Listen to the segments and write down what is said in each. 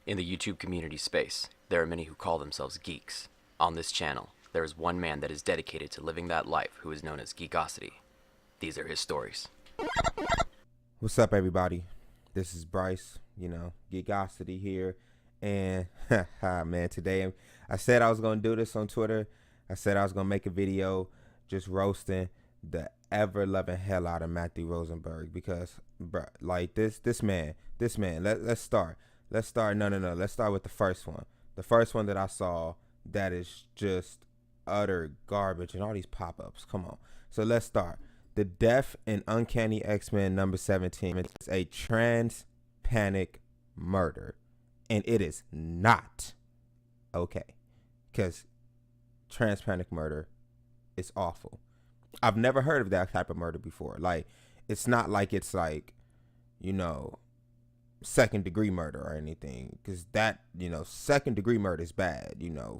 In the YouTube community space, there are many who call themselves geeks. On this channel, there is one man that is dedicated to living that life who is known as Geekosity. These are his stories. What's up, everybody? This is Bryce, Geekosity here. And, man, today I said I was going to do this on Twitter. I said I was going to make a video just roasting the ever-loving hell out of Matthew Rosenberg because, bro, like, this man, let's start. Let's start with the first one. The first one that I saw that is just utter garbage and all these pop-ups. Come on. So let's start. The death in Uncanny XMen number 17 is a trans panic murder. And it is not okay. Because trans panic murder is awful. I've never heard of that type of murder before. Like, it's not like it's like, second degree murder or anything, because that, second degree murder is bad.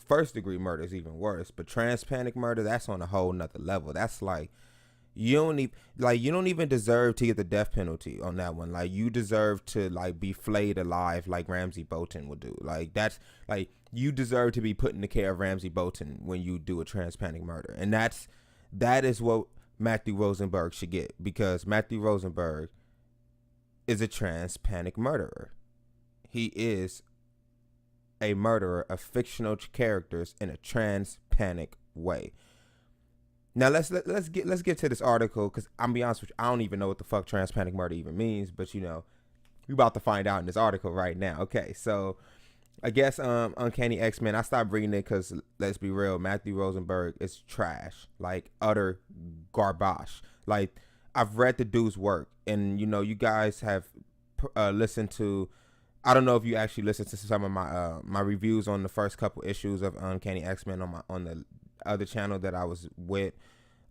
First degree murder is even worse, but trans panic murder, that's on a whole nother level. That's like, you don't even deserve to get the death penalty on that one. Like, you deserve to be flayed alive like Ramsey Bolton would do. Like, that's like, you deserve to be put in the care of Ramsey Bolton when you do a trans panic murder. And that is what Matthew Rosenberg should get, because Matthew Rosenberg is a trans panic murderer. He is a murderer of fictional characters in a trans panic way. Now let's get to this article, because I'm be honest with you, I don't even know what the fuck trans panic murder even means, but we're about to find out in this article right now. Okay, so I guess Uncanny XMen, I stopped reading it because, let's be real, Matthew Rosenberg is trash, like utter garbage. Like, I've read the dude's work, and you guys have listened to, I don't know if you actually listened to some of my reviews on the first couple issues of Uncanny XMen on the other channel that I was with,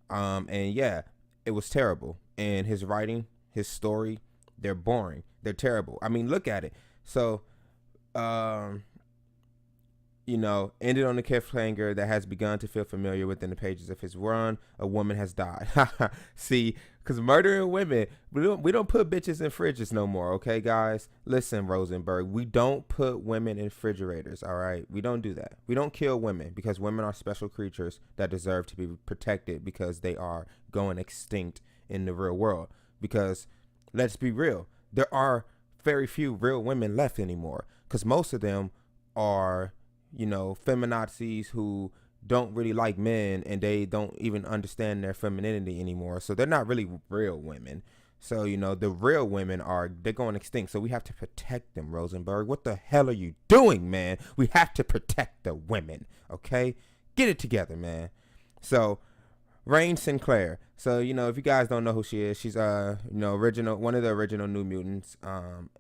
and yeah, it was terrible. And his writing, his story, they're boring, they're terrible. I mean, look at it. So ended on a cliffhanger that has begun to feel familiar within the pages of his run. A woman has died. See, because murdering women, we don't put bitches in fridges no more, okay, guys? Listen, Rosenberg, we don't put women in refrigerators, all right? We don't do that. We don't kill women, because women are special creatures that deserve to be protected, because they are going extinct in the real world. Because, let's be real, there are very few real women left anymore, because most of them are feminazis who don't really like men, and they don't even understand their femininity anymore. So they're not really real women. So, the real women they're going extinct. So we have to protect them, Rosenberg. What the hell are you doing, man? We have to protect the women, okay? Get it together, man. So, Rain Sinclair. So, if you guys don't know who she is, she's one of the original New Mutants.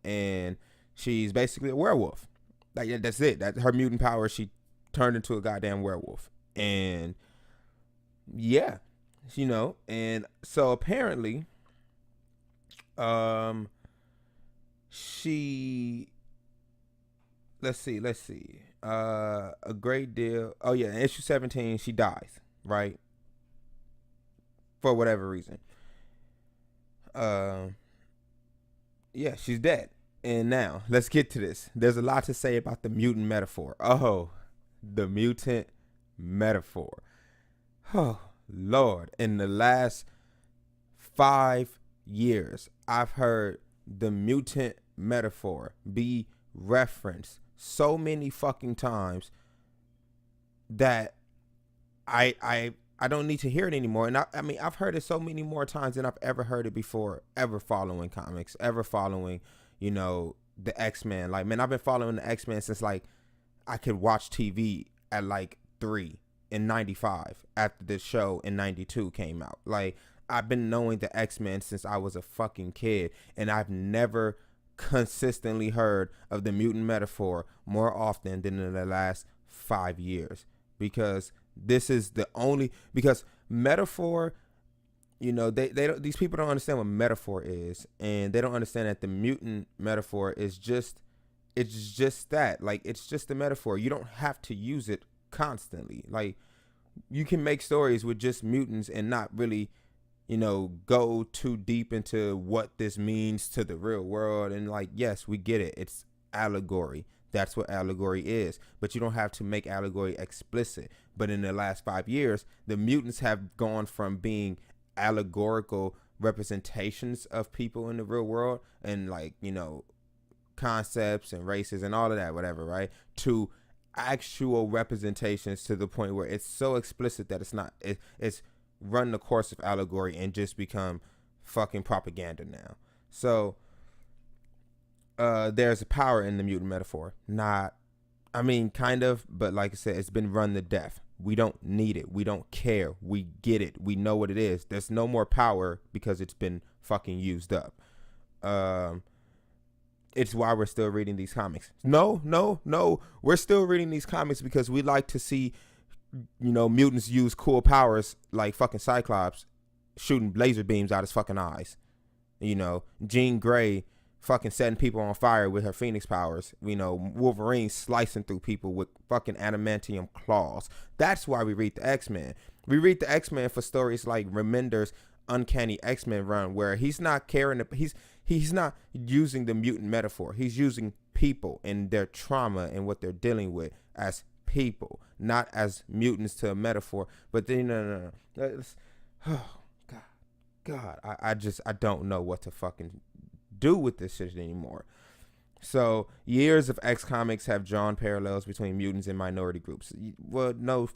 And she's basically a werewolf. Like, that's it. That's her mutant power. She turned into a goddamn werewolf. And yeah, and so apparently, she, let's see, a great deal. Oh yeah, in issue 17, she dies, right? For whatever reason. Yeah, she's dead. And now, let's get to this. There's a lot to say about the mutant metaphor. Oh, the mutant metaphor. Oh, Lord. In the last 5 years, I've heard the mutant metaphor be referenced so many fucking times that I don't need to hear it anymore. And I mean, I've heard it so many more times than I've ever heard it before, ever following comics, ever following the X-Men. Like, man, I've been following the X-Men since, like, I could watch TV at, like, 3 in 95 after the show in 92 came out. Like, I've been knowing the X-Men since I was a fucking kid, and I've never consistently heard of the mutant metaphor more often than in the last 5 years, because this is the only, because metaphor, they don't, these people don't understand what metaphor is, and they don't understand that the mutant metaphor is just, it's just that, like, it's just a metaphor. You don't have to use it constantly. Like, you can make stories with just mutants and not really, go too deep into what this means to the real world. And, like, yes, we get it. It's allegory. That's what allegory is. But you don't have to make allegory explicit. But in the last 5 years, the mutants have gone from being allegorical representations of people in the real world and, like, you know, concepts and races and all of that, whatever, right? To actual representations, to the point where it's so explicit that it's run the course of allegory and just become fucking propaganda now. So there's a power in the mutant metaphor. Kind of, but like I said, it's been run to death. We don't need it. We don't care. We get it. We know what it is. There's no more power because it's been fucking used up. It's why we're still reading these comics. No. We're still reading these comics because we like to see, you know, mutants use cool powers like fucking Cyclops shooting laser beams out his fucking eyes. You know, Jean Grey fucking setting people on fire with her Phoenix powers. You know, Wolverine slicing through people with fucking adamantium claws. That's why we read the X-Men. We read the X-Men for stories like Remender's Uncanny XMen run, where he's not caring. He's not using the mutant metaphor. He's using people and their trauma and what they're dealing with as people, not as mutants to a metaphor. But then no. Oh God. I don't know what to fucking do with this shit anymore. So years of X comics have drawn parallels between mutants and minority groups. Well, no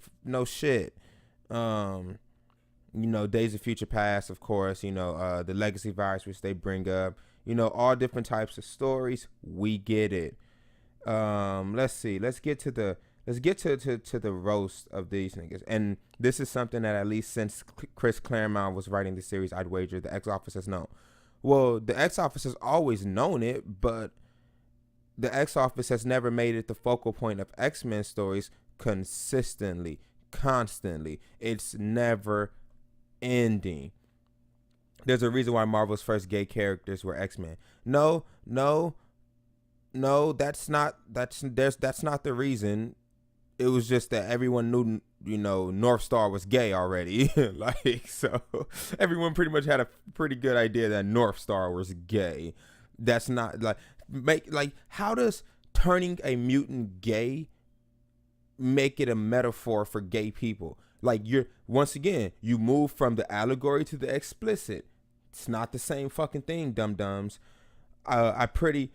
shit. You know, Days of Future Past, of course, you know, the legacy virus, which they bring up, you know, all different types of stories. We get it. Let's see. Let's get to the roast of these niggas. And this is something that, at least since Chris Claremont was writing the series, I'd wager the X Office has known. Well, the X Office has always known it, but the X Office has never made it the focal point of X-Men stories consistently, constantly. It's never ending. There's a reason why Marvel's first gay characters were X-Men. No, that's not the reason. It was just that everyone knew, you know, North Star was gay already. Like, so everyone pretty much had a pretty good idea that North Star was gay. That's not how does turning a mutant gay make it a metaphor for gay people? Like, once again, you move from the allegory to the explicit. It's not the same fucking thing, dum-dums. I publicly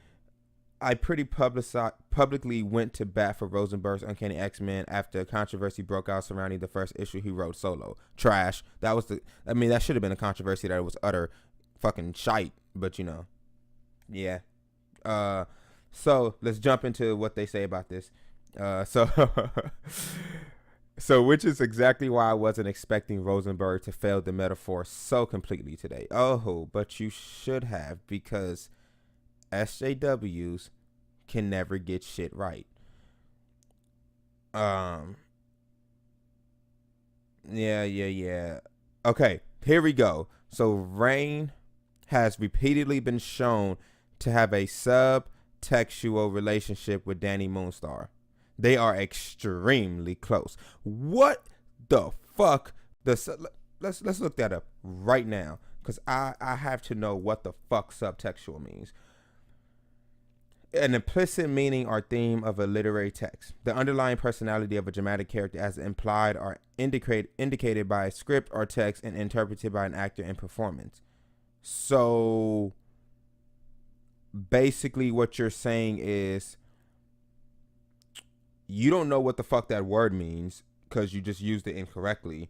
went to bat for Rosenberg's Uncanny XMen after controversy broke out surrounding the first issue he wrote solo. Trash. That should have been a controversy that was utter fucking shite, but you know. Yeah. So let's jump into what they say about this. So which is exactly why I wasn't expecting Rosenberg to fail the metaphor so completely today. Oh, but you should have, because SJWs can never get shit right. Yeah. Okay, here we go. So Reign has repeatedly been shown to have a subtextual relationship with Danny Moonstar. They are extremely close. What the fuck? Let's look that up right now, because I have to know what the fuck subtextual means. An implicit meaning or theme of a literary text. The underlying personality of a dramatic character as implied or indicated by a script or text and interpreted by an actor in performance. So basically what you're saying is you don't know what the fuck that word means because you just used it incorrectly,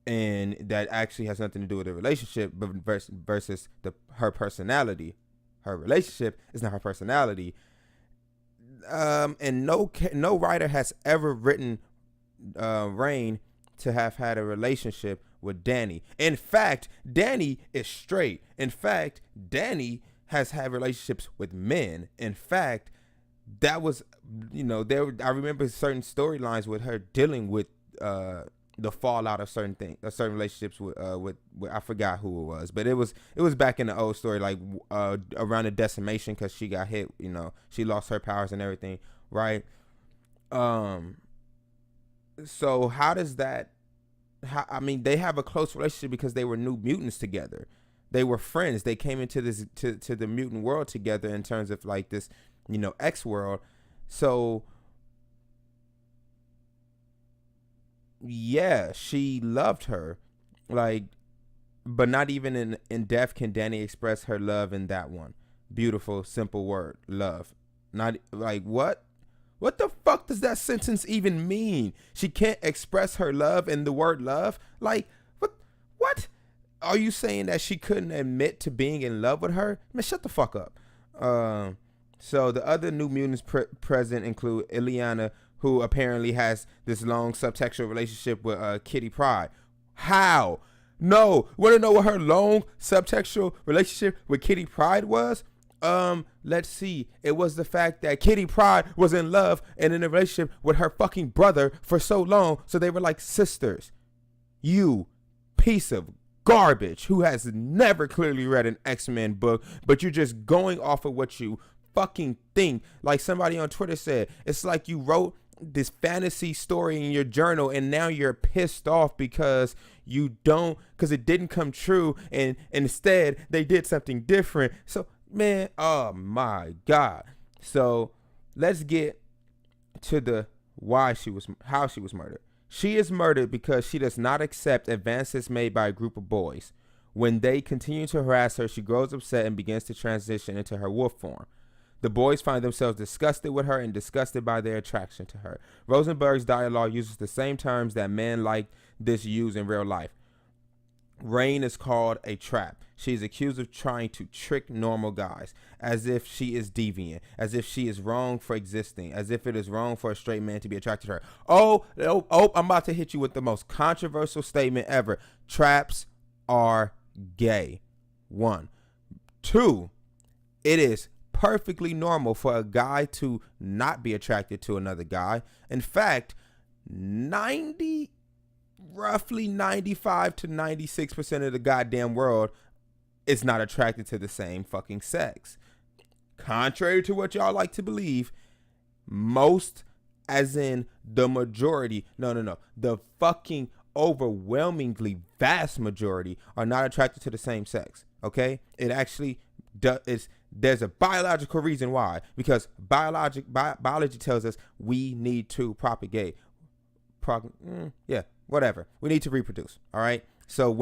and that actually has nothing to do with the relationship, but versus her personality. Her relationship is not her personality. And no writer has ever written Reign to have had a relationship with Danny. In fact, Danny is straight. In fact, Danny has had relationships with men. In fact, that was, you know, I remember certain storylines with her dealing with the fallout of certain relationships with I forgot who it was, but it was back in the old story, like around the decimation, because she got hit, you know, she lost her powers and everything, right? So how does that? They have a close relationship because they were New Mutants together. They were friends. They came into this to the mutant world together in terms of like this, you know, X world. So yeah, she loved her. Like, but not even in death can Danny express her love in that one. Beautiful, simple word, love. Not like what? What the fuck does that sentence even mean? She can't express her love in the word love? Like, what? What? Are you saying that she couldn't admit to being in love with her? Man, shut the fuck up. So the other New Mutants present include Ileana, who apparently has this long subtextual relationship with Kitty Pryde. How? No. Want to know what her long subtextual relationship with Kitty Pryde was? Let's see. It was the fact that Kitty Pryde was in love and in a relationship with her fucking brother for so long, so they were like sisters. You piece of garbage who has never clearly read an X-Men book, but you're just going off of what you fucking think. Like somebody on Twitter said, it's like you wrote this fantasy story in your journal and now you're pissed off because it didn't come true, and instead they did something different. So man, oh my God. So let's get to the how she was murdered. She is murdered because she does not accept advances made by a group of boys. When they continue to harass her, she grows upset and begins to transition into her wolf form. The boys find themselves disgusted with her and disgusted by their attraction to her. Rosenberg's dialogue uses the same terms that men like this use in real life. Rain is called a trap. She is accused of trying to trick normal guys, as if she is deviant, as if she is wrong for existing, as if it is wrong for a straight man to be attracted to her. Oh, I'm about to hit you with the most controversial statement ever. Traps are gay. 1. 2, it is perfectly normal for a guy to not be attracted to another guy. In fact, roughly 95 to 96% of the goddamn world is not attracted to the same fucking sex. Contrary to what y'all like to believe, most, as in the majority, no, the fucking overwhelmingly vast majority are not attracted to the same sex. Okay? It actually does. There's a biological reason why, because biology tells us we need to propagate. Whatever. We need to reproduce. All right. So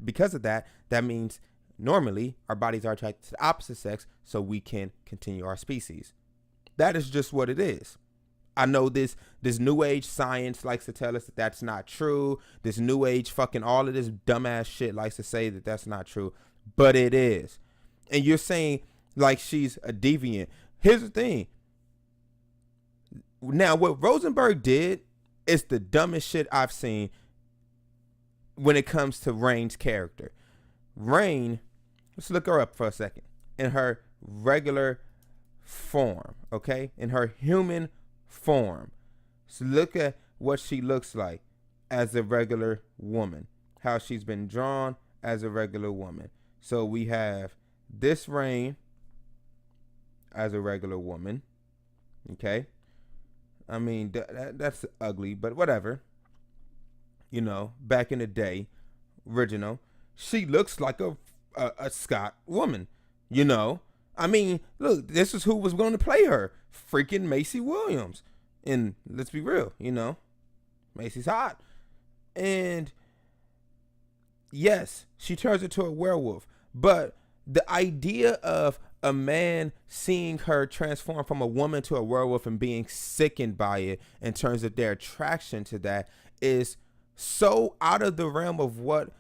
because of that means normally our bodies are attracted to the opposite sex so we can continue our species. That is just what it is. I know this new age science likes to tell us that that's not true. This new age fucking all of this dumbass shit likes to say that that's not true, but it is. And you're saying like she's a deviant. Here's the thing. Now, what Rosenberg did is the dumbest shit I've seen when it comes to Rain's character. Rain, let's look her up for a second. In her regular form, okay? In her human form. So look at what she looks like as a regular woman. How she's been drawn as a regular woman. So we have this Rain as a regular woman, okay? I mean, that's ugly, but whatever. You know, back in the day, original, she looks like a Scott woman, you know? I mean, look, this is who was going to play her. Freaking Macy Williams. And let's be real, you know, Macy's hot. And yes, she turns into a werewolf. But the idea of a man seeing her transform from a woman to a werewolf and being sickened by it in terms of their attraction to that is so out of the realm of what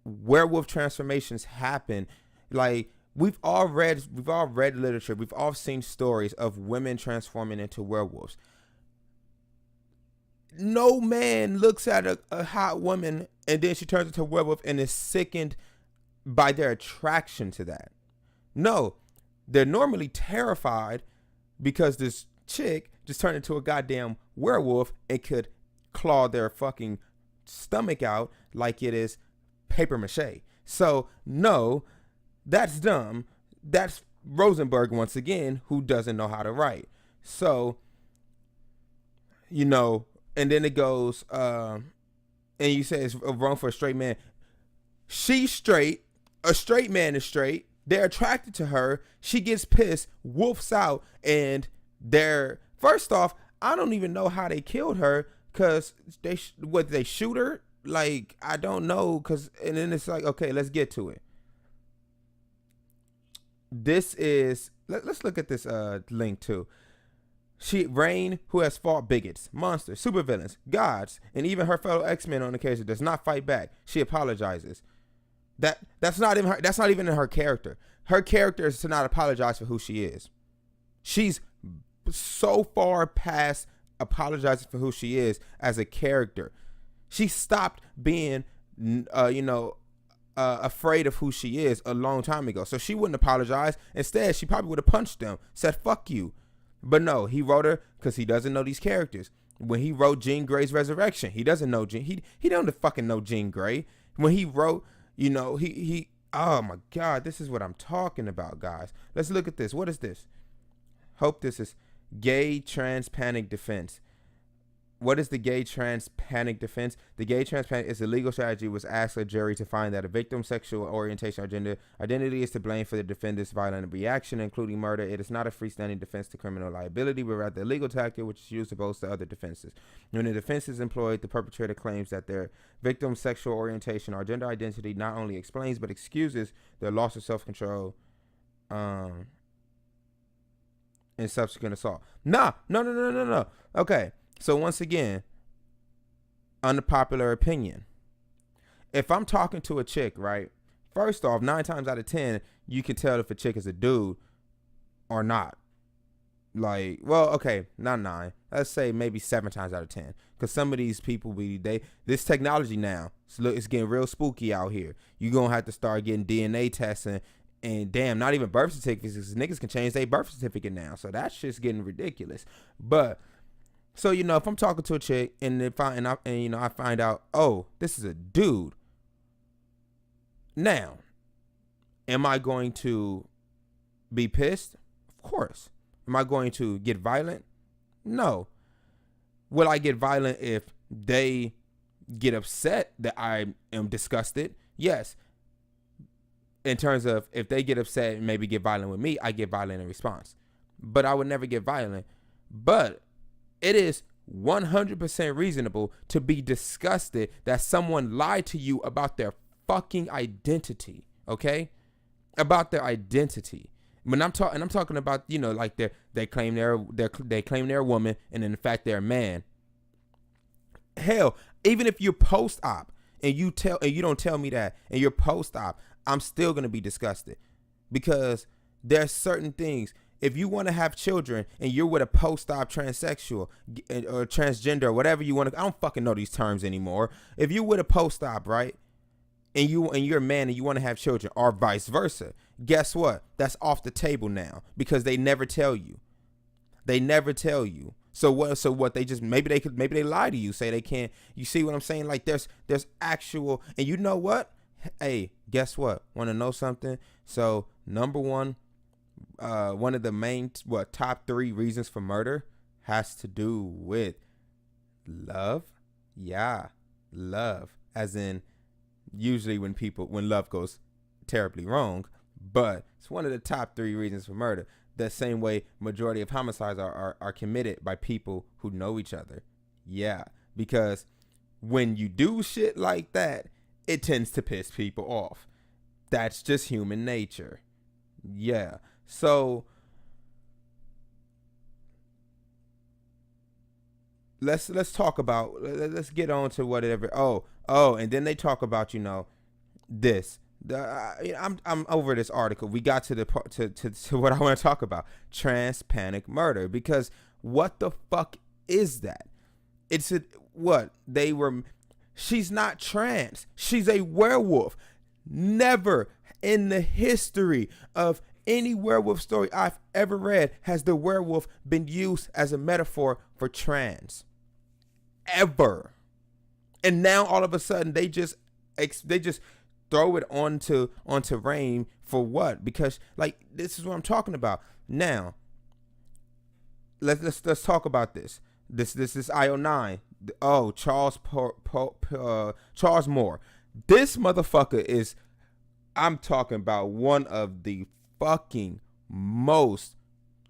werewolf transformations happen. Like we've all read literature, we've all seen stories of women transforming into werewolves. No man looks at a hot woman and then she turns into a werewolf and is sickened by their attraction to that. No, they're normally terrified because this chick just turned into a goddamn werewolf and could claw their fucking stomach out like it is paper mache. So no, that's dumb. That's Rosenberg once again, who doesn't know how to write. So, you know, and then it goes, and you say it's wrong for a straight man. She's straight. A straight man is straight. They're attracted to her. She gets pissed, wolfs out, and their First off, I don't even know how they killed her, because they shoot her? Like, I don't know, because, and then it's like, okay, let's get to it. This is, let's look at this link too. Rain, who has fought bigots, monsters, supervillains, gods, and even her fellow X-Men on occasion, does not fight back. She apologizes. That's not even in her character. Her character is to not apologize for who she is. She's so far past apologizing for who she is as a character. She stopped being, afraid of who she is a long time ago. So she wouldn't apologize. Instead, she probably would have punched them, said, fuck you. But no, he wrote her because he doesn't know these characters. When he wrote Jean Grey's Resurrection, he doesn't know Jean. He don't fucking know Jean Grey. When he wrote, he oh my God, this is what I'm talking about, guys. Let's look at this. What is this? Hope this is gay trans panic defense. What is the gay trans panic defense? The gay trans panic is a legal strategy which asks a jury to find that a victim's sexual orientation or gender identity is to blame for the defendant's violent reaction, including murder. It is not a freestanding defense to criminal liability, but rather a legal tactic which is used to bolster other defenses. When the defense is employed, the perpetrator claims that their victim's sexual orientation or gender identity not only explains but excuses their loss of self-control in subsequent assault. No. Okay. So once again, unpopular opinion. If I'm talking to a chick, right? First off, 9 times out of 10, you can tell if a chick is a dude or not. Like, well, okay, not 9. Let's say maybe 7 times out of 10. Because some of these people, this technology now, it's getting real spooky out here. You're going to have to start getting DNA testing. And damn, not even birth certificates. Because niggas can change their birth certificate now. So that shit's getting ridiculous. But so, if I'm talking to a chick and I find out, oh, this is a dude. Now, am I going to be pissed? Of course. Am I going to get violent? No. Will I get violent if they get upset that I am disgusted? Yes. In terms of if they get upset and maybe get violent with me, I get violent in response. But I would never get violent. But it is 100% reasonable to be disgusted that someone lied to you about their fucking identity, okay? About their identity. When I'm talking about, like they claim they're a woman and in fact they're a man. Hell, even if you're post-op and you don't tell me that and you're post-op, I'm still gonna be disgusted because there's certain things. If you want to have children and you're with a post-op transsexual or transgender or whatever you want to, I don't fucking know these terms anymore. If you're with a post-op, right, and you're a man and you want to have children or vice versa, guess what? That's off the table now because they never tell you. They never tell you. So what? They just maybe they lie to you, say they can't. You see what I'm saying? Like there's actual, and you know what? Hey, guess what? Want to know something? So number one. One of the main top 3 reasons for murder has to do with love. Yeah, love, as in usually when love goes terribly wrong, but it's one of the top 3 reasons for murder. The same way majority of homicides are committed by people who know each other. Yeah, because when you do shit like that, it tends to piss people off. That's just human nature. Yeah. So let's talk about, let's get on to whatever. Oh, and then they talk about, this. I'm over this article. We got to to what I want to talk about. Trans panic murder. Because what the fuck is that? She's not trans. She's a werewolf. Never in the history of any werewolf story I've ever read has the werewolf been used as a metaphor for trans. Ever. And now all of a sudden they just throw it onto Rain for what? Because like this is what I'm talking about. Now let's talk about this. This is IO9. Oh, Charles Moore. This motherfucker is, I'm talking about one of the fucking most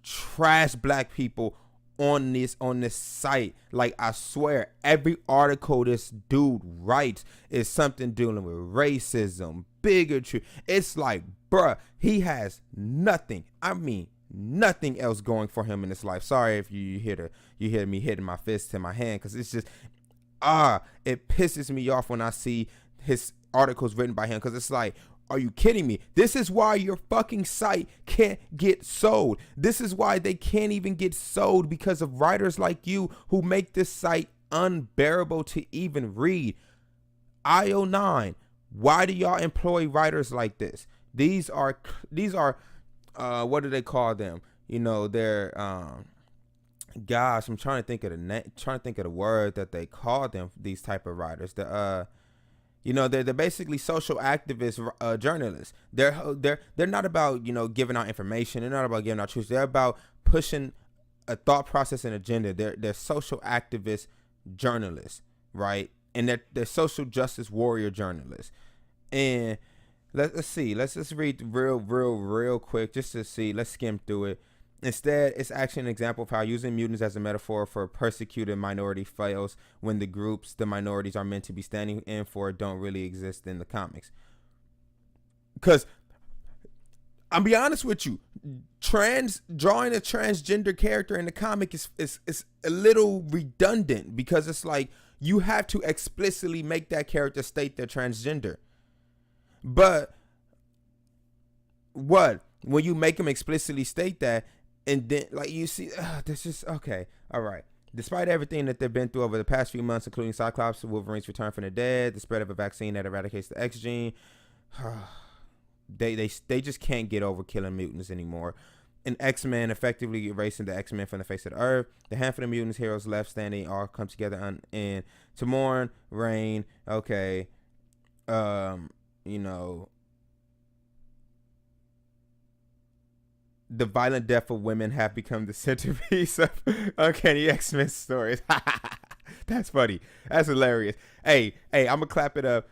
trash black people on this site. Like, I swear, every article this dude writes is something dealing with racism, bigotry. It's like, bruh, he has nothing. I mean, nothing else going for him in his life. Sorry if you hear me hitting my fist in my hand, because it's just it pisses me off when I see his articles written by him, because it's like, are you kidding me? This is why your fucking site can't get sold. This is why they can't even get sold, because of writers like you who make this site unbearable to even read. IO9, why do y'all employ writers like this? These are what do they call them? You know, they're gosh, I'm trying to think of the word that they call them. These type of writers, they're basically social activist journalists. They're not about, giving out information. They're not about giving out truth. They're about pushing a thought process and agenda. They're social activist journalists, right? And they're social justice warrior journalists. And let's see. Let's just read real quick just to see. Let's skim through it. Instead, it's actually an example of how using mutants as a metaphor for a persecuted minority fails when the groups the minorities are meant to be standing in for don't really exist in the comics. Because, I'll be honest with you, drawing a transgender character in the comic is a little redundant, because it's like you have to explicitly make that character state they're transgender. But when you make them explicitly state that, and then, like, you see, this is okay. All right. Despite everything that they've been through over the past few months, including Cyclops, Wolverine's return from the dead, the spread of a vaccine that eradicates the X gene, they just can't get over killing mutants anymore. And X-Men effectively erasing the X-Men from the face of the earth. The handful of mutants heroes left standing all come together and to mourn Reign. Okay. The violent death of women have become the centerpiece of Uncanny XMen stories. That's funny. That's hilarious. Hey, I'm gonna clap it up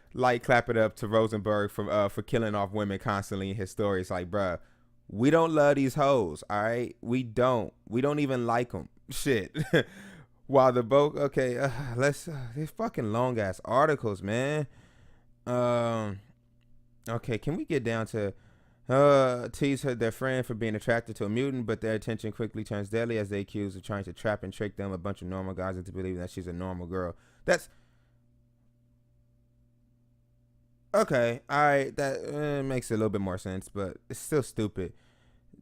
to Rosenberg for killing off women constantly in his stories. Like, bruh, we don't love these hoes, all right? We don't even like them. Shit. While the boat, okay, these fucking long ass articles, man. Okay, can we get down to tease their friend for being attracted to a mutant, but their attention quickly turns deadly as they accuse of trying to trap and trick them, a bunch of normal guys, into believing that she's a normal girl. That's okay. All right, that makes a little bit more sense, but it's still stupid.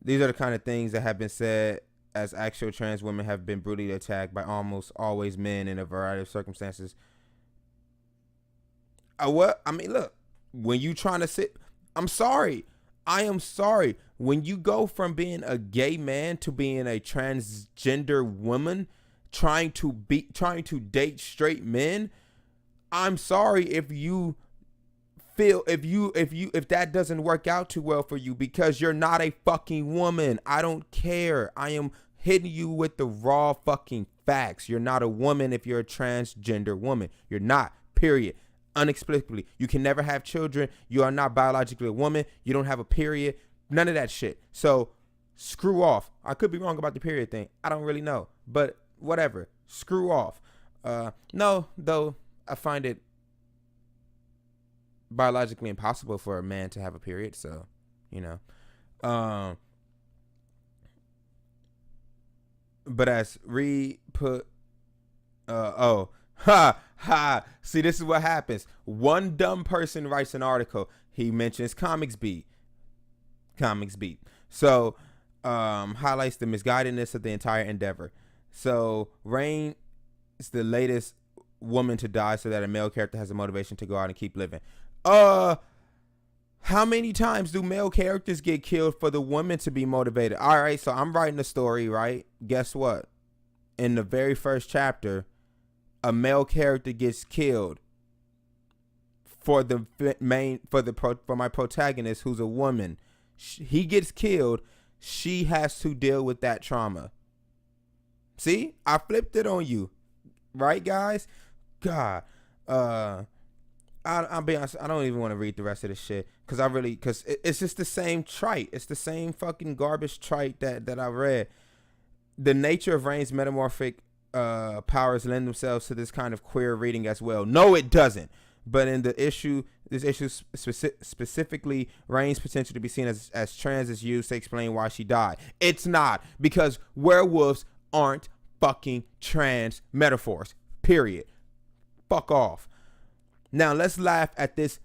These are the kind of things that have been said as actual trans women have been brutally attacked by almost always men in a variety of circumstances. Look, when you trying to sit, I am sorry. When you go from being a gay man to being a transgender woman, trying to date straight men, I'm sorry if you feel if that doesn't work out too well for you, because you're not a fucking woman. I don't care. I am hitting you with the raw fucking facts. You're not a woman if you're a transgender woman. You're not. Period. Inexplicably, you can never have children. You are not biologically a woman. You don't have a period. None of that shit. So screw off. I could be wrong about the period thing. I don't really know, but whatever. Screw off. No, though I find it biologically impossible for a man to have a period. So, but as Reed put, see, this is what happens. One dumb person writes an article. He mentions Comics Beat. So, highlights the misguidedness of the entire endeavor. So, Reign is the latest woman to die so that a male character has a motivation to go out and keep living. How many times do male characters get killed for the women to be motivated? All right, so I'm writing a story, right? Guess what? In the very first chapter, a male character gets killed for my protagonist, who's a woman. He gets killed. She has to deal with that trauma. See, I flipped it on you, right, guys? God, I'll be honest. I don't even want to read the rest of this shit because it's just the same trite. It's the same fucking garbage trite that I read. the nature of Reign's metamorphic powers lend themselves to this kind of queer reading as well. No, it doesn't. But in this issue specifically, Reign's potential to be seen as trans is used to explain why she died. It's not, because werewolves aren't fucking trans metaphors. Period. Fuck off. Now let's laugh at this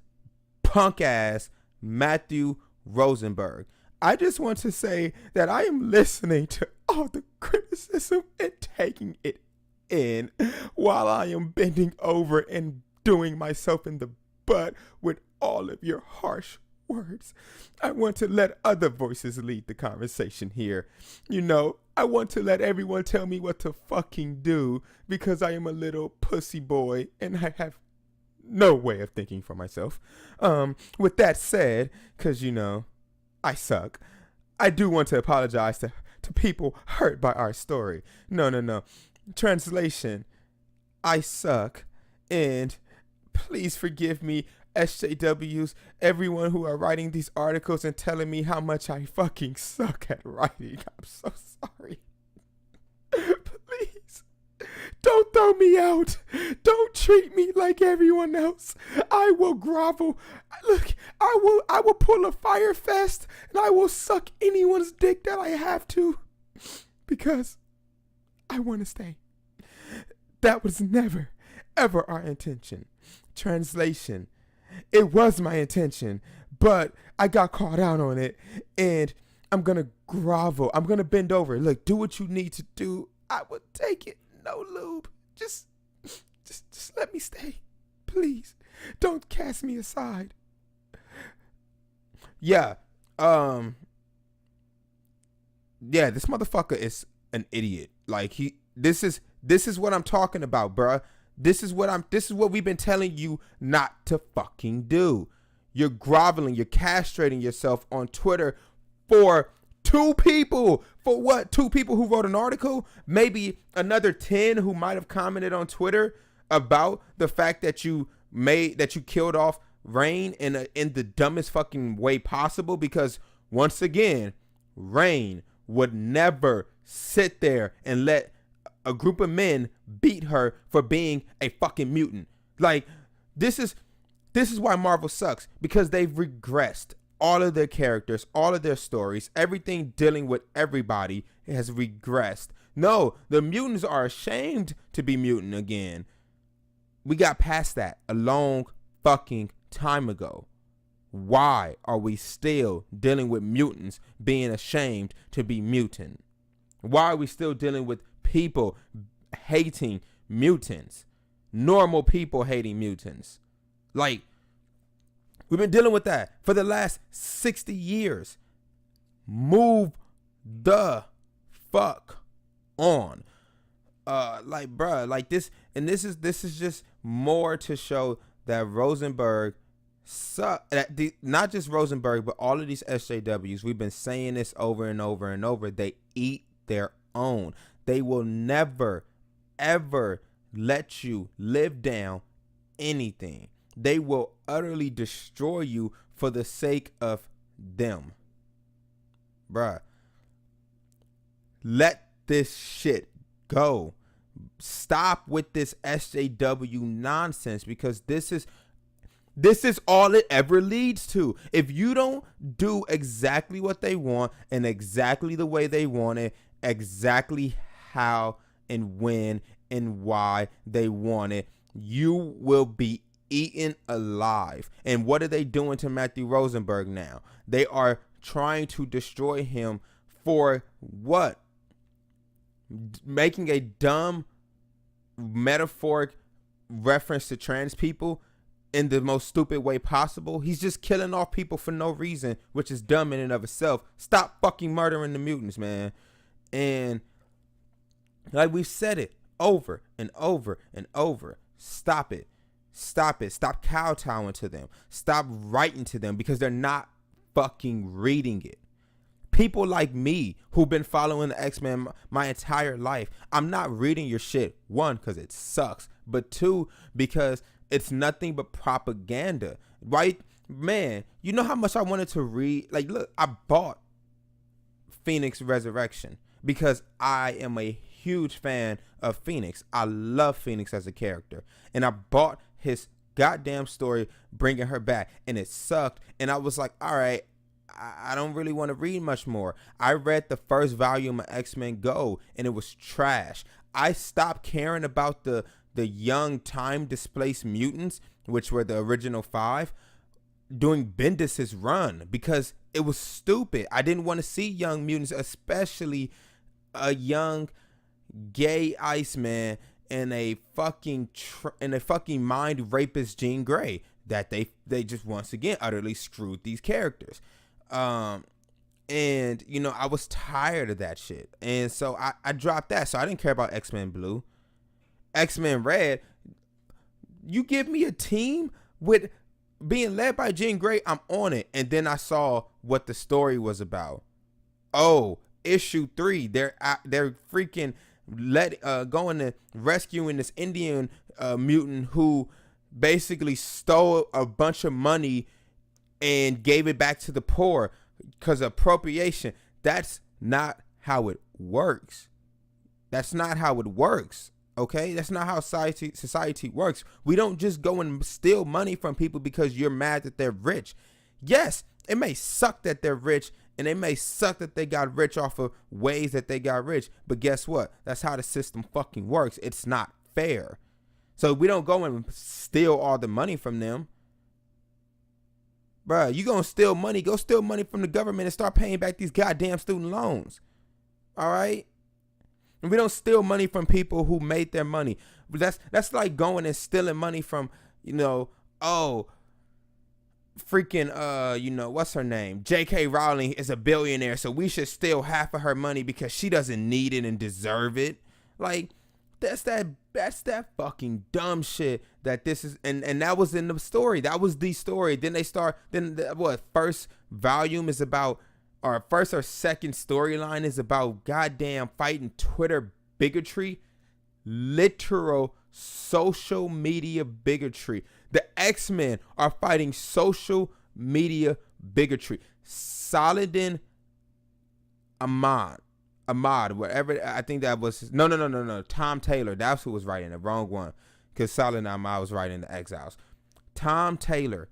punk ass Matthew Rosenberg. I just want to say that I am listening to all the criticism and taking it in while I am bending over and doing myself in the butt with all of your harsh words. I want to let other voices lead the conversation here. You know, I want to let everyone tell me what to fucking do because I am a little pussy boy and I have no way of thinking for myself. With that said, because, you know, I suck, I do want to apologize to people hurt by our story. No. Translation, I suck, and please forgive me, SJWs, everyone who are writing these articles and telling me how much I fucking suck at writing. I'm so sorry. Please, don't throw me out. Don't treat me like everyone else. I will grovel. Look, I will pull a fire fest and I will suck anyone's dick that I have to because I want to stay. That was never, ever our intention. Translation, it was my intention, but I got caught out on it, and I'm going to grovel. I'm going to bend over. Look, do what you need to do. I will take it. No lube. Just let me stay. Please. Don't cast me aside. Yeah. Yeah, this motherfucker is an idiot. Like, this is what I'm talking about, bruh. This is what we've been telling you not to fucking do. You're groveling, you're castrating yourself on Twitter for two people. For what? Two people who wrote an article? Maybe another 10 who might have commented on Twitter about the fact that you killed off Reign in the dumbest fucking way possible, because once again, Reign would never sit there and let a group of men beat her for being a fucking mutant. Like, this is why Marvel sucks, because they've regressed all of their characters, all of their stories, everything dealing with everybody has regressed. No, the mutants are ashamed to be mutant again. We got past that a long fucking time ago. Why are we still dealing with mutants being ashamed to be mutant? Why are we still dealing with people hating mutants? Normal people hating mutants. Like, we've been dealing with that for the last 60 years. Move the fuck on. Like, bruh, like this, and this is just more to show that Rosenberg suck. Not just Rosenberg, but all of these SJWs. We've been saying this over and over and over. They eat their own. They will never, ever let you live down anything. They will utterly destroy you for the sake of them. Bruh. Let this shit go. Stop with this SJW nonsense, because this is all it ever leads to. If you don't do exactly what they want and exactly the way they want it, exactly how and when and why they want it, you will be eaten alive. And what are they doing to Matthew Rosenberg now? They are trying to destroy him for what? Making a dumb metaphoric reference to trans people in the most stupid way possible. He's just killing off people for no reason, which is dumb in and of itself. Stop fucking murdering the mutants, man. And like we've said it over and over and over. Stop it. Stop it. Stop kowtowing to them. Stop writing to them, because they're not fucking reading it. People like me who've been following the X-Men my entire life, I'm not reading your shit. One, because it sucks. But two, because it's nothing but propaganda. Right? Man, you know how much I wanted to read? Like, look, I bought Phoenix Resurrection. because I am a huge fan of Phoenix. I love Phoenix as a character, and I bought his goddamn story bringing her back, and it sucked. And I was like, all right, I don't really want to read much more. I read the first volume of X-Men Go, and it was trash. I stopped caring about the young time displaced mutants, which were the original 5, during Bendis's run, because it was stupid. I didn't want to see young mutants, especially a young gay Iceman and a fucking mind rapist Jean Grey, that they just once again utterly screwed these characters. And you know, I was tired of that shit, and so I dropped that. So I didn't care about X-Men Blue. X-Men Red, you give me a team with being led by Jean Grey, I'm on it. And then I saw what the story was about. Oh, issue 3, they're freaking going to rescuing this Indian mutant who basically stole a bunch of money and gave it back to the poor because of appropriation. That's not how it works. That's not how it works. Okay, that's not how society works. We don't just go and steal money from people because you're mad that they're rich. Yes, it may suck that they're rich, and it may suck that they got rich off of ways that they got rich, but guess what? That's how the system fucking works. It's not fair. So we don't go and steal all the money from them. Bruh, you gonna steal money, go steal money from the government and start paying back these goddamn student loans. All right? And we don't steal money from people who made their money. That's like going and stealing money from, you know, freaking, you know, what's her name? J.K. Rowling is a billionaire, so we should steal half of her money because she doesn't need it and deserve it. Like, that's that fucking dumb shit that this is. And that was in the story. That was the story. Then first volume is about, or first or second storyline is about goddamn fighting Twitter bigotry, literal social media bigotry. The X-Men are fighting social media bigotry. Saladin Ahmad, whatever, I think that was, no, Tom Taylor, that's who was writing the wrong one, because Saladin Ahmad was writing the Exiles. Tom Taylor,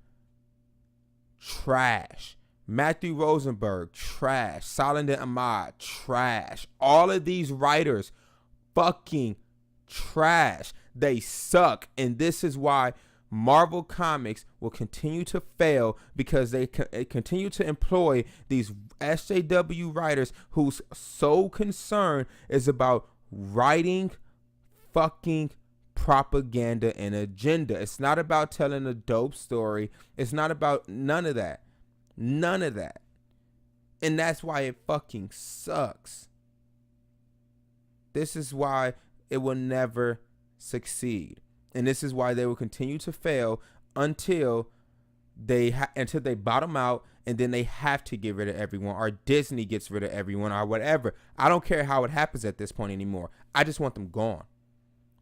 trash. Matthew Rosenberg, trash. Saladin Ahmad, trash. All of these writers, fucking trash. They suck. And this is why Marvel Comics will continue to fail, because they continue to employ these SJW writers whose sole concern is about writing fucking propaganda and agenda. It's not about telling a dope story. It's not about none of that. None of that. And that's why it fucking sucks. This is why it will never succeed. And this is why they will continue to fail until they bottom out, and then they have to get rid of everyone, or Disney gets rid of everyone, or whatever. I don't care how it happens at this point anymore. I just want them gone.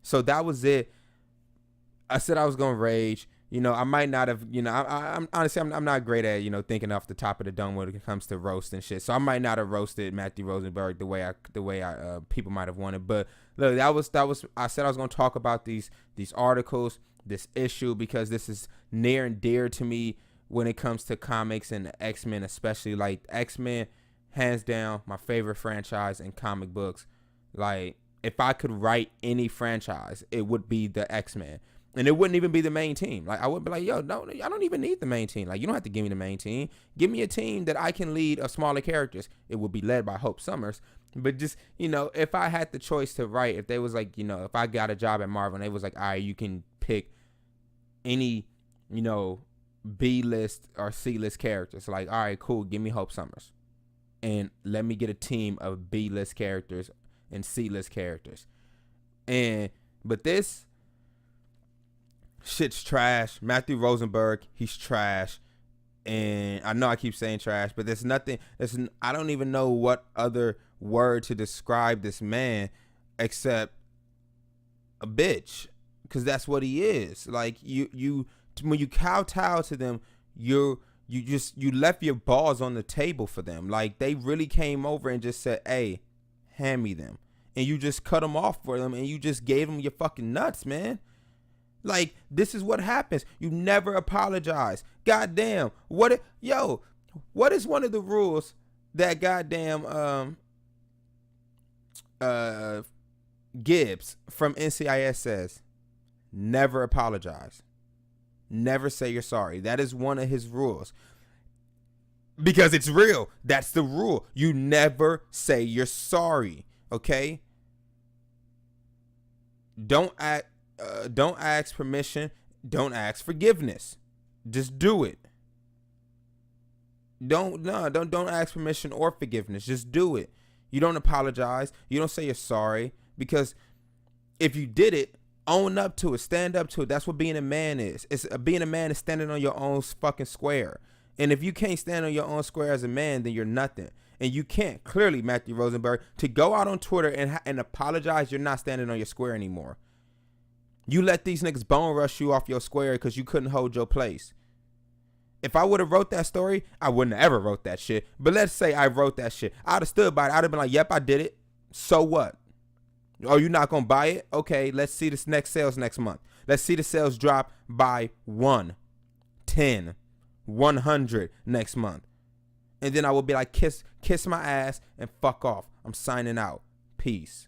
So that was it. I said I was going to rage. You know, I might not have, you know, I'm honestly, I'm not great at, you know, thinking off the top of the dome when it comes to roast and shit. So I might not have roasted Matthew Rosenberg the way I people might have wanted. But look, that was I said I was going to talk about these articles, this issue, because this is near and dear to me when it comes to comics and the X-Men, especially. Like, X-Men, hands down, my favorite franchise in comic books. Like, if I could write any franchise, it would be the X-Men. And it wouldn't even be the main team. Like, I would be like, yo, no, I don't even need the main team. Like, you don't have to give me the main team. Give me a team that I can lead of smaller characters. It would be led by Hope Summers. But just, you know, if I had the choice to write, if they was like, you know, if I got a job at Marvel and they was like, all right, you can pick any, you know, B-list or C-list characters. Like, all right, cool, give me Hope Summers. And let me get a team of B-list characters and C-list characters. But this shit's trash. Matthew Rosenberg, he's trash. And I know I keep saying trash, but there's nothing, I don't even know what other word to describe this man except a bitch, because that's what he is. Like, you when you kowtow to them, you left your balls on the table for them. Like, they really came over and just said, hey, hand me them. And you just cut them off for them and you just gave them your fucking nuts, man. Like, this is what happens. You never apologize. Goddamn. What is one of the rules that goddamn Gibbs from NCIS says? Never apologize. Never say you're sorry. That is one of his rules. Because it's real. That's the rule. You never say you're sorry. Okay? Don't ask permission. Don't ask forgiveness. Just do it. Don't ask permission or forgiveness. Just do it. You don't apologize. You don't say you're sorry, because if you did it, own up to it. Stand up to it. That's what being a man is. Being a man is standing on your own fucking square. And if you can't stand on your own square as a man, then you're nothing. And you can't, clearly, Matthew Rosenberg, to go out on Twitter and apologize, you're not standing on your square anymore. You let these niggas bone rush you off your square because you couldn't hold your place. If I would have wrote that story, I wouldn't have ever wrote that shit. But let's say I wrote that shit. I'd have stood by it. I'd have been like, yep, I did it. So what? Oh, you're not going to buy it? Okay, let's see this next sales next month. Let's see the sales drop by 1, 10, 100 next month. And then I will be like, kiss my ass and fuck off. I'm signing out. Peace.